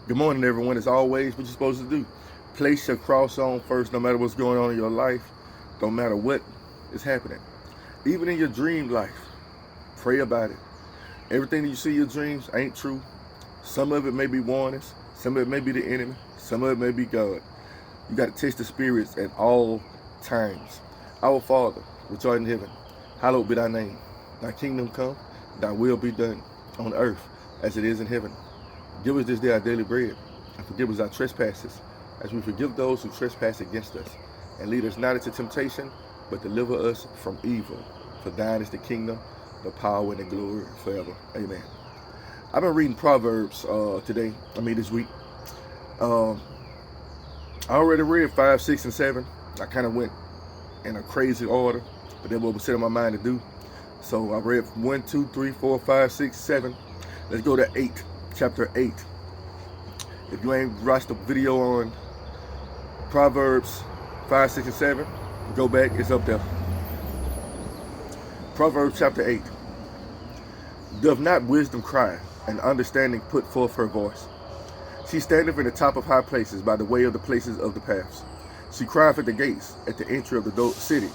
Good morning, everyone. As always, what you're supposed to do, place your cross on first, no matter what's going on in your life, no matter what is happening. Even in your dream life, pray about it. Everything that you see in your dreams ain't true. Some of it may be warnings, some of it may be the enemy, some of it may be God. You got to test the spirits at all times. Our Father, which art in heaven, hallowed be thy name. Thy kingdom come, thy will be done on earth as it is in heaven. Give us this day our daily bread, and forgive us our trespasses, as we forgive those who trespass against us. And lead us not into temptation, but deliver us from evil. For thine is the kingdom, the power, and the glory forever. Amen. I've been reading Proverbs this week. I already read 5, 6, and 7. I kind of went in a crazy order, but that's what was set in my mind to do. So I read 1, 2, 3, 4, 5, 6, 7. Let's go to 8. Chapter 8. If you ain't watched the video on Proverbs 5, 6, and 7, go back, it's up there. Proverbs chapter 8. Doth not wisdom cry, and understanding put forth her voice? She standeth in the top of high places, by the way of the places of the paths. She crieth at the gates, at the entry of the city,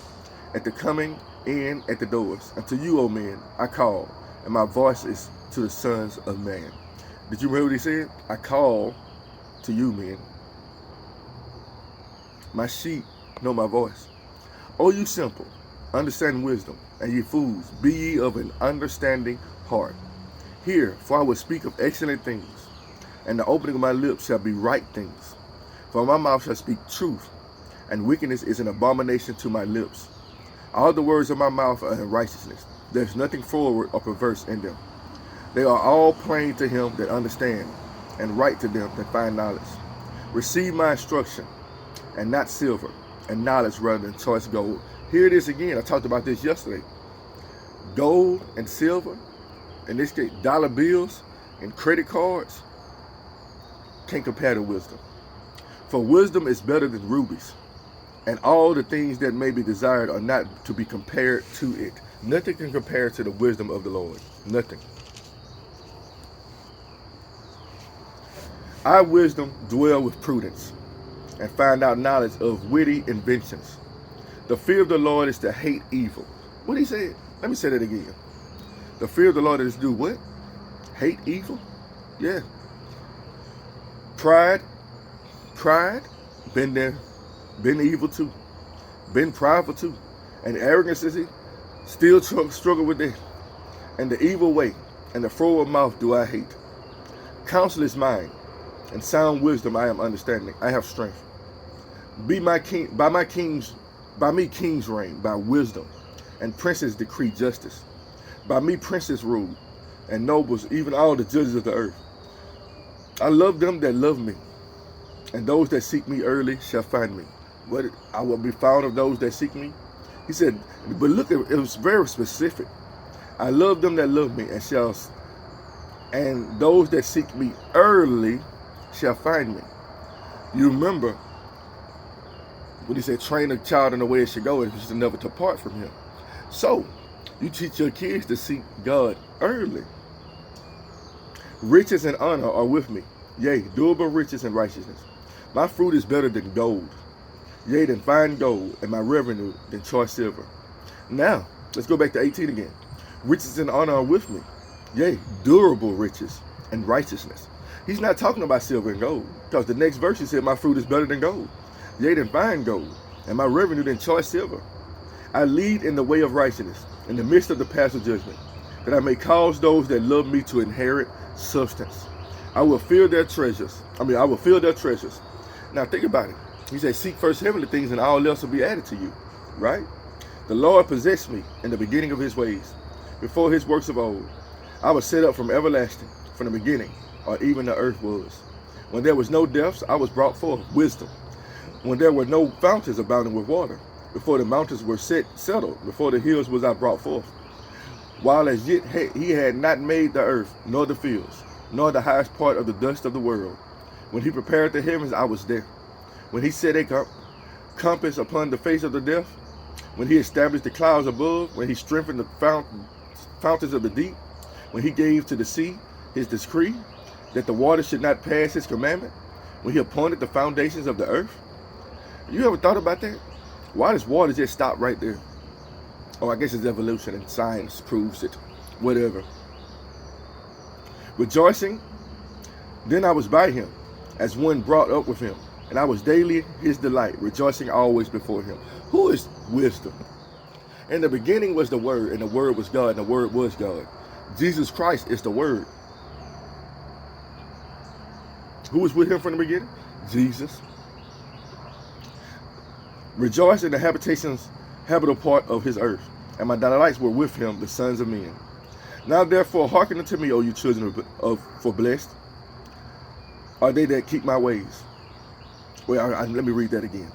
at the coming in at the doors. Unto you, O men, I call, and my voice is to the sons of man. Did you hear what he said? I call to you, men. My sheep know my voice. O you simple, understand wisdom, and ye fools, be ye of an understanding heart. Hear, for I will speak of excellent things, and the opening of my lips shall be right things. For my mouth shall speak truth, and wickedness is an abomination to my lips. All the words of my mouth are in righteousness. There is nothing forward or perverse in them. They are all plain to him that understand, and right to them that find knowledge. Receive my instruction, and not silver, and knowledge rather than choice gold. Here it is again. I talked about this yesterday. Gold and silver, in this case, dollar bills and credit cards, can't compare to wisdom. For wisdom is better than rubies, and all the things that may be desired are not to be compared to it. Nothing can compare to the wisdom of the Lord. Nothing. Our wisdom dwell with prudence, and find out knowledge of witty inventions. The fear of the Lord is to hate evil. What he said? Let me say that again. The fear of the Lord is to do what? Hate evil? Yeah. Pride, been there, been evil too, been prideful too. And arrogance is he? Still struggle with that. And the evil way, and the froward mouth do I hate. Counsel is mine, and sound wisdom I am understanding. I have strength. Be my king, by me kings reign, by wisdom, and princes decree justice. By me princes rule, and nobles, even all the judges of the earth. I love them that love me, and those that seek me early shall find me. What I will be found of those that seek me. He said, but look, it was very specific. I love them that love me, and those that seek me early shall find me. You remember when he said, train a child in the way it should go, and it should never depart from him. So you teach your kids to seek God early. Riches and honor are with me, yea, durable riches and righteousness. My fruit is better than gold, yea, than fine gold, and my revenue than choice silver. Now, let's go back to 18 again. Riches and honor are with me, yea, durable riches and righteousness. He's not talking about silver and gold, because the next verse he said, my fruit is better than gold, yea, than fine gold, and my revenue than choice silver. I lead in the way of righteousness, in the midst of the path of judgment, that I may cause those that love me to inherit substance. I will fill their treasures. Now think about it. He said, seek first heavenly things, and all else will be added to you. Right? The Lord possessed me in the beginning of his ways, before his works of old. I was set up from everlasting, from the beginning, or even the earth was. When there was no depths, I was brought forth wisdom. When there were no fountains abounding with water, before the mountains were settled, before the hills was I brought forth. While as yet he had not made the earth, nor the fields, nor the highest part of the dust of the world. When he prepared the heavens, I was there. When he set a compass upon the face of the depth, when he established the clouds above, when he strengthened the fountains of the deep, when he gave to the sea his decree, that the water should not pass his commandment when he appointed the foundations of the earth? You ever thought about that? Why does water just stop right there? Oh, I guess it's evolution and science proves it. Whatever. Rejoicing, then I was by him, as one brought up with him, and I was daily his delight, rejoicing always before him. Who is wisdom? In the beginning was the Word, and the Word was God, and the Word was God. Jesus Christ is the Word. Who was with him from the beginning? Jesus. Rejoice in the habitable part of his earth, and my delights were with him, the sons of men. Now therefore hearken unto me, O you children for blessed are they that keep my ways. Well, let me read that again.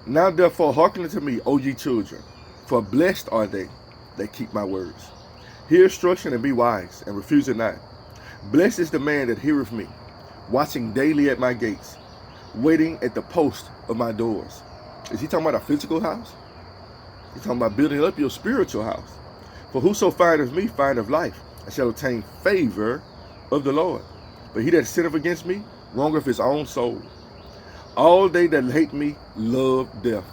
Now therefore hearken unto me, O ye children, for blessed are they that keep my words. Hear instruction and be wise, and refuse it not. Blessed is the man that heareth me, watching daily at my gates, waiting at the post of my doors. Is he talking about a physical house? He's talking about building up your spiritual house. For whoso findeth me findeth life, and shall obtain favor of the Lord. But he that sinneth against me wrongeth his own soul. All they that hate me love death.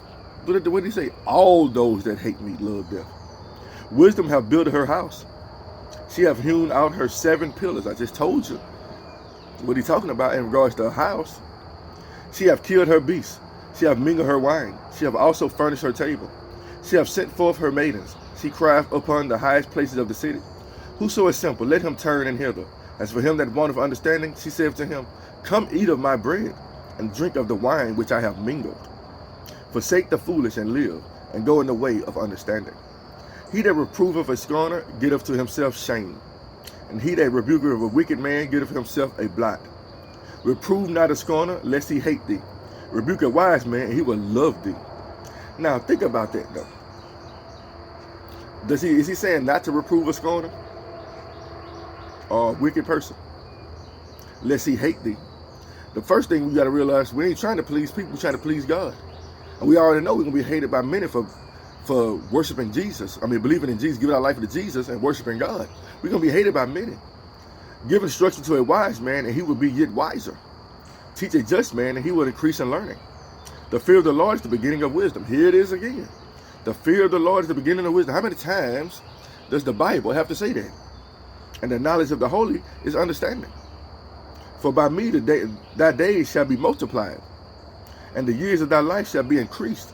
What did he say? All those that hate me love death. Wisdom hath built her house. She hath hewn out her 7 pillars. I just told you what he's talking about in regards to a house. She hath killed her beasts. She hath mingled her wine. She hath also furnished her table. She hath sent forth her maidens. She crieth upon the highest places of the city. Whoso is simple, let him turn and hither. As for him that wanteth understanding, she saith to him, Come eat of my bread, and drink of the wine which I have mingled. Forsake the foolish and live, and go in the way of understanding. He that reproveth a scorner getteth to himself shame, and he that rebuketh a wicked man getteth himself a blot. Reprove not a scorner, lest he hate thee. Rebuke a wise man, and he will love thee. Now think about that though. Is he saying not to reprove a scorner or a wicked person, lest he hate thee? The first thing we got to realize, we ain't trying to please people, we're trying to please God. And we already know we're going to be hated by many for worshiping Jesus. I mean, believing in Jesus, giving our life to Jesus and worshiping God. We're going to be hated by many. Give instruction to a wise man, and he will be yet wiser. Teach a just man, and he will increase in learning. The fear of the Lord is the beginning of wisdom. Here it is again. The fear of the Lord is the beginning of wisdom. How many times does the Bible have to say that? And the knowledge of the holy is understanding. For by me thy days shall be multiplied, and the years of thy life shall be increased.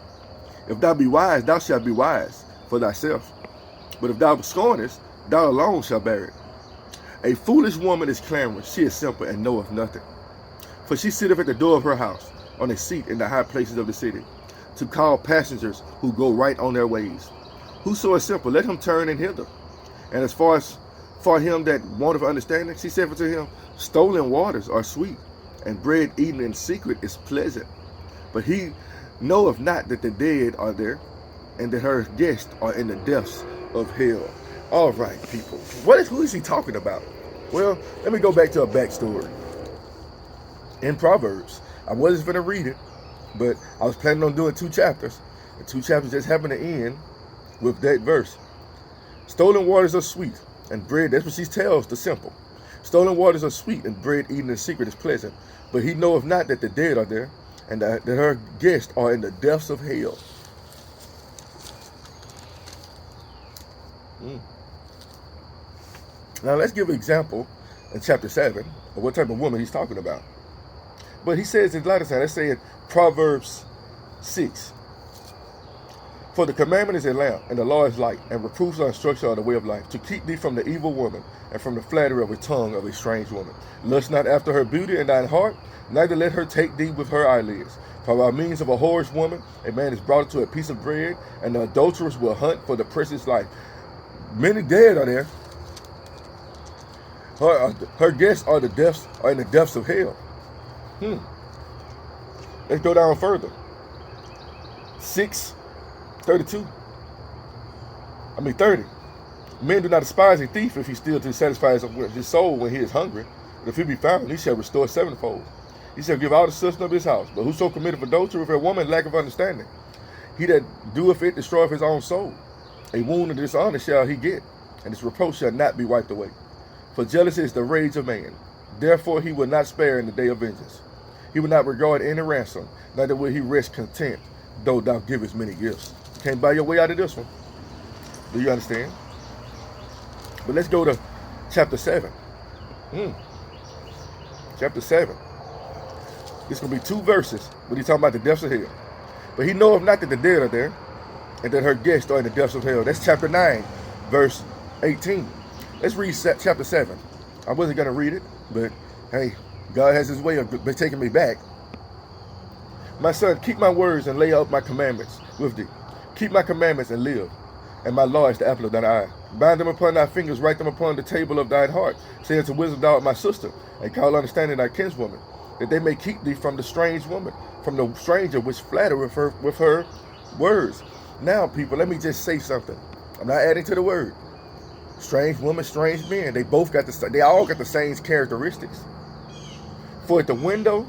If thou be wise, thou shalt be wise for thyself. But if thou scornest, thou alone shalt bear it. A foolish woman is clamorous, she is simple and knoweth nothing. For she sitteth at the door of her house, on a seat in the high places of the city, to call passengers who go right on their ways. Whoso is simple, let him turn and hither. And as far as for him that wanteth understanding, she said unto him, Stolen waters are sweet, and bread eaten in secret is pleasant. But he knoweth not that the dead are there, and that her guests are in the depths of hell. All right, people. Who is he talking about? Well, let me go back to a backstory. In Proverbs, I wasn't going to read it, but I was planning on doing 2 chapters. The 2 chapters just happened to end with that verse. Stolen waters are sweet, and bread, that's what she tells the simple. Stolen waters are sweet, and bread eaten in secret is pleasant. But he knoweth not that the dead are there, and that her guests are in the depths of hell. Now let's give an example in chapter 7 of what type of woman he's talking about. But he says in a lot of times, let's say in Proverbs 6, For the commandment is a lamp, and the law is light, and reproofs and instruction are the way of life, to keep thee from the evil woman, and from the flattery of a tongue of a strange woman. Lust not after her beauty in thine heart, neither let her take thee with her eyelids. For by means of a whorish woman, a man is brought to a piece of bread, and the adulterers will hunt for the precious life. Many dead are there. Her guests are in the depths of hell. Let's go down further. 6:32. 30. Men do not despise a thief if he steals to satisfy his soul when he is hungry. But if he be found, he shall restore sevenfold. He shall give all the substance of his house. But whoso committeth adultery with a woman, lack of understanding. He that doeth it destroyeth his own soul. A wound of dishonor shall he get, and his reproach shall not be wiped away. For jealousy is the rage of man. Therefore he will not spare in the day of vengeance. He will not regard any ransom, neither will he rest content, though thou givest many gifts. You can't buy your way out of this one. Do you understand? But let's go to chapter 7. Chapter 7. It's going to be 2 verses, but he's talking about the depths of hell. But he knoweth not that the dead are there, and that her guests are in the depths of hell. That's chapter 9, verse 18. Let's read chapter 7. I wasn't going to read it, but hey, God has his way of taking me back. My son, keep my words and lay out my commandments with thee. Keep my commandments and live. And my law is the apple of thine eye. Bind them upon thy fingers, write them upon the table of thine heart. Say unto wisdom, thou art my sister, and call understanding thy kinswoman, that they may keep thee from the strange woman, from the stranger which flatter with her words. Now, people, let me just say something. I'm not adding to the word. Strange woman, strange men. They all got the same characteristics. For at the window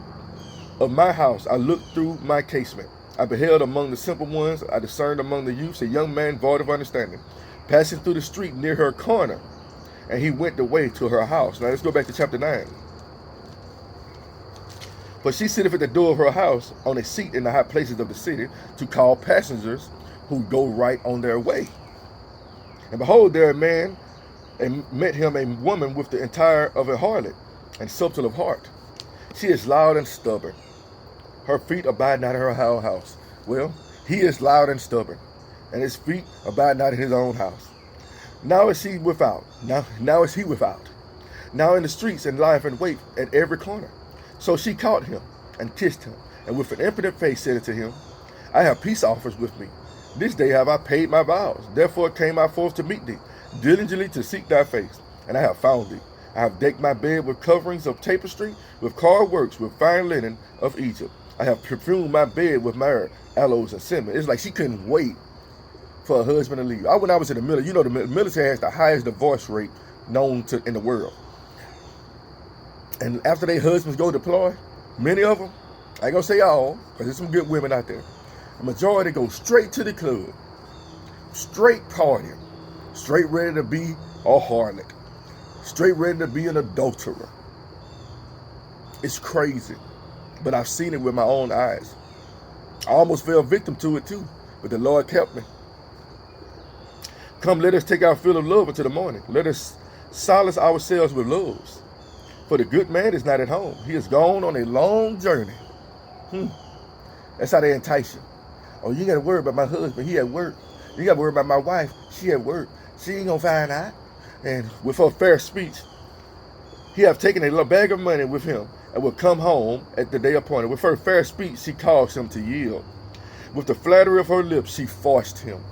of my house I looked through my casement. I beheld among the simple ones, I discerned among the youths a young man void of understanding, passing through the street near her corner, and he went the way to her house. Now let's go back to chapter 9. For she sitteth at the door of her house on a seat in the high places of the city to call passengers who go right on their way. And behold, there a man, and met him a woman with the entire of a harlot, and subtle of heart. She is loud and stubborn. Her feet abide not in her own house. Well, he is loud and stubborn, and his feet abide not in his own house. Now is he without. Now is he without. Now in the streets and lieth in wait at every corner. So she caught him and kissed him, and with an impudent face said unto him, I have peace offers with me. This day have I paid my vows. Therefore came I forth to meet thee, diligently to seek thy face, and I have found thee. I have decked my bed with coverings of tapestry, with carved works, with fine linen of Egypt. I have perfumed my bed with myrrh, aloes, and cinnamon. It's like she couldn't wait for her husband to leave. When I was in the military, you know, the military has the highest divorce rate known in the world. And after their husbands go deploy, many of them, I ain't gonna say all, because there's some good women out there, the majority go straight to the club, straight partying, straight ready to be a harlot, straight ready to be an adulterer. It's crazy, but I've seen it with my own eyes. I almost fell victim to it too, but the Lord kept me. Come, let us take our fill of love until the morning. Let us solace ourselves with loves. For the good man is not at home. He is gone on a long journey. That's how they entice you. Oh, you got to worry about my husband. He at work. You got to worry about my wife. She at work. She ain't going to find out. And with her fair speech, he have taken a little bag of money with him and will come home at the day appointed. With her fair speech, she caused him to yield. With the flattery of her lips, she forced him.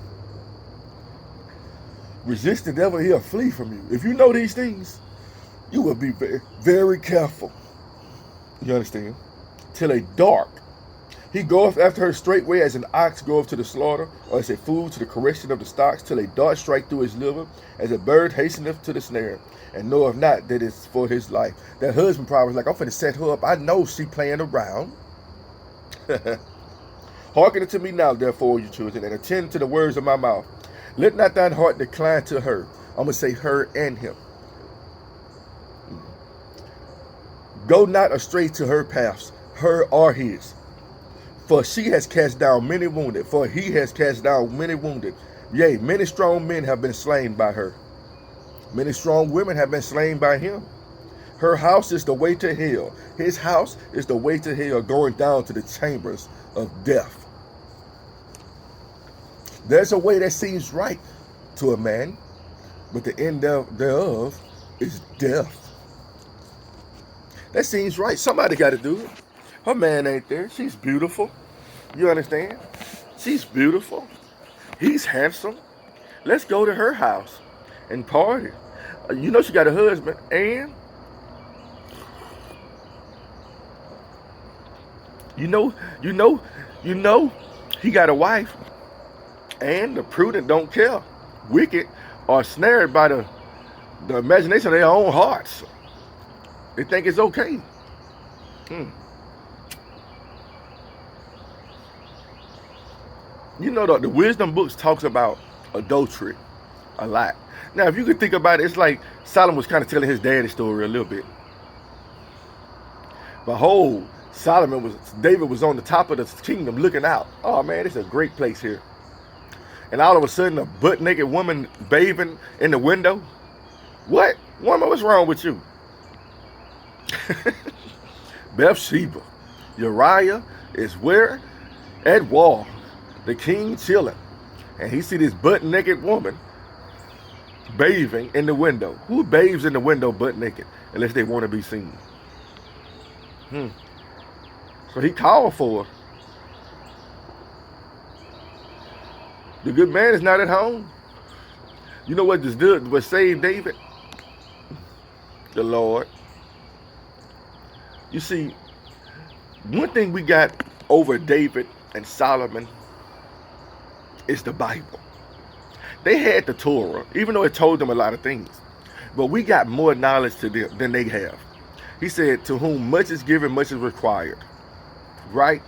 Resist the devil, he'll flee from you. If you know these things, you will be very, very careful. You understand? Till a dark. He goeth after her straightway as an ox goeth to the slaughter, or as a fool to the correction of the stocks, till a dart strike through his liver, as a bird hasteneth to the snare, and knoweth not that it's for his life. That husband probably was like, I'm finna set her up. I know she playing around. Hearken unto me now, therefore, you children, and attend to the words of my mouth. Let not thine heart decline to her. I'm going to say her and him. Go not astray to her paths, her or his. For she has cast down many wounded, for he has cast down many wounded. Yea, many strong men have been slain by her. Many strong women have been slain by him. Her house is the way to hell. His house is the way to hell, going down to the chambers of death. There's a way that seems right to a man, but the end thereof is death. That seems right. Somebody got to do it. Her man ain't there. She's beautiful. You understand? She's beautiful. He's handsome. Let's go to her house and party. You know she got a husband, and you know he got a wife. And the prudent don't care. Wicked are snared by the imagination of their own hearts. They think it's okay. You know, the wisdom books talks about adultery. A lot. Now, if you could think about it, it's like Solomon was kind of telling his daddy's story a little bit. Behold, David was on the top of the kingdom looking out. Oh man, it's a great place here. And all of a sudden, a butt naked woman bathing in the window. What? Woman, what's wrong with you? Bathsheba. Uriah is where? At war. The king chilling. And he see this butt naked woman bathing in the window. Who bathes in the window butt naked unless they want to be seen? So he called for her. The good man is not at home. You know what what saved David? The Lord. You see, one thing we got over David and Solomon is the Bible. They had the Torah, even though it told them a lot of things. But we got more knowledge to them than they have. He said, to whom much is given, much is required. Right?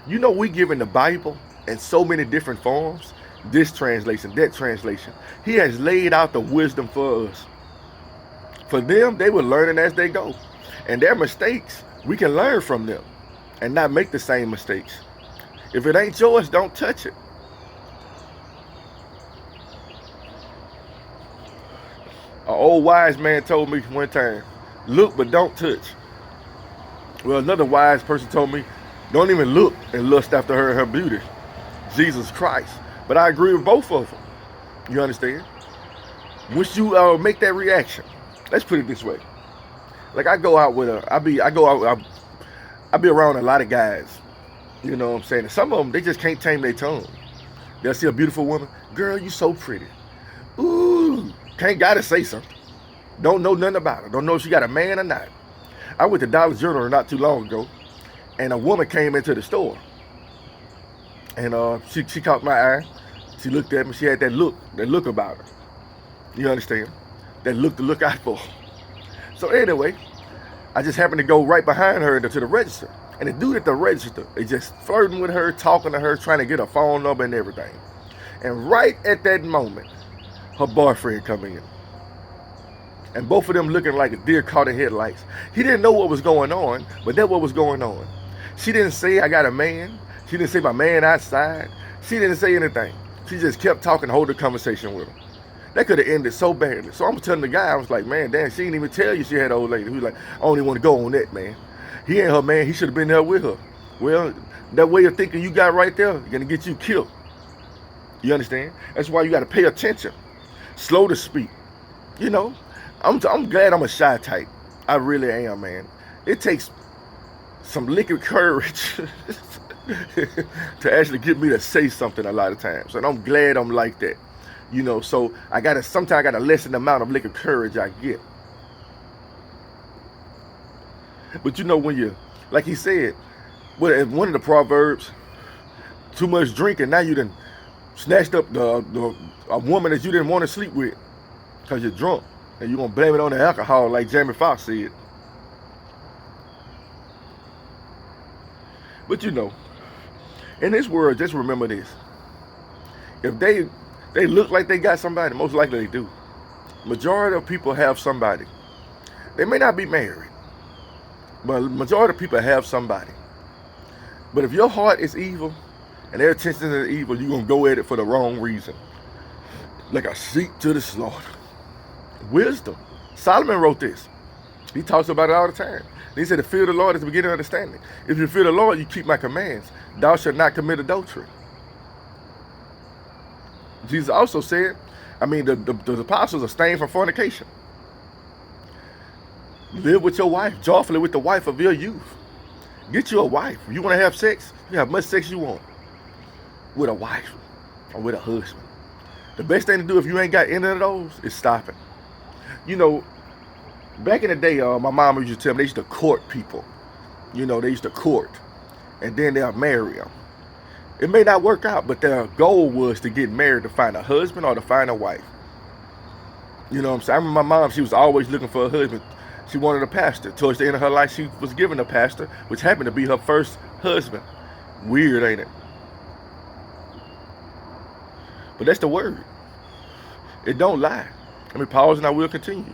You know, we given the Bible in so many different forms. This translation, that translation. He has laid out the wisdom for us. For them, they were learning as they go. And their mistakes, we can learn from them and not make the same mistakes. If it ain't yours, don't touch it. An old wise man told me one time, look but don't touch. Well, another wise person told me, don't even look and lust after her beauty. Jesus Christ. But I agree with both of them. You understand? Once you make that reaction, let's put it this way. Like I go out with I be around a lot of guys. You know what I'm saying? And some of them, they just can't tame their tongue. They'll see a beautiful woman. Girl, you so pretty. Ooh, gotta say something. Don't know nothing about her. Don't know if she got a man or not. I went to Dollar General not too long ago, and a woman came into the store. And she caught my eye. She looked at me. She had that look about her. You understand? That look to look out for. So anyway, I just happened to go right behind her to the register. And the dude at the register is just flirting with her, talking to her, trying to get her phone number and everything. And right at that moment, her boyfriend come in. And both of them looking like a deer caught in headlights. He didn't know what was going on, but that's what was going on. She didn't say, I got a man. She didn't say, my man outside. She didn't say anything. She just kept talking, hold the conversation with him. That could have ended so badly. So I'm telling the guy, I was like, man, damn, she didn't even tell you she had an old lady. He was like, I don't even want to go on that, man. He ain't her man. He should have been there with her. Well, that way of thinking you got right there, going to get you killed. You understand? That's why you got to pay attention. Slow to speak. You know, I'm glad I'm a shy type. I really am, man. It takes some liquid courage to actually get me to say something a lot of times. And I'm glad I'm like that. You know, so sometimes I gotta lessen the amount of liquid courage I get. But you know, when you, like he said, one of the proverbs, too much drinking, now you done snatched up a woman that you didn't want to sleep with because you're drunk. And you're going to blame it on the alcohol like Jamie F.O.C said. But you know, in this world, just remember this. If they look like they got somebody, most likely they do. Majority of people have somebody. They may not be married, but majority of people have somebody. But if your heart is evil and their intentions are evil, you're going to go at it for the wrong reason. Like a sheep to the slaughter. Wisdom. Solomon wrote this. He talks about it all the time. He said, the fear of the Lord is the beginning of understanding. If you fear the Lord, you keep my commands. Thou shalt not commit adultery. Jesus also said, the apostles are stained from fornication. Live with your wife, joyfully with the wife of your youth. Get you a wife. If you want to have sex, you have much sex you want. With a wife or with a husband. The best thing to do if you ain't got any of those is stop it. You know, back in the day, my mom used to tell me they used to court people. You know, they used to court. And then they'll marry them. It may not work out, but their goal was to get married, to find a husband or to find a wife. You know what I'm saying? I remember my mom, she was always looking for a husband. She wanted a pastor. Towards the end of her life, she was given a pastor, which happened to be her first husband. Weird, ain't it? But that's the word. It don't lie. Let me pause and I will continue.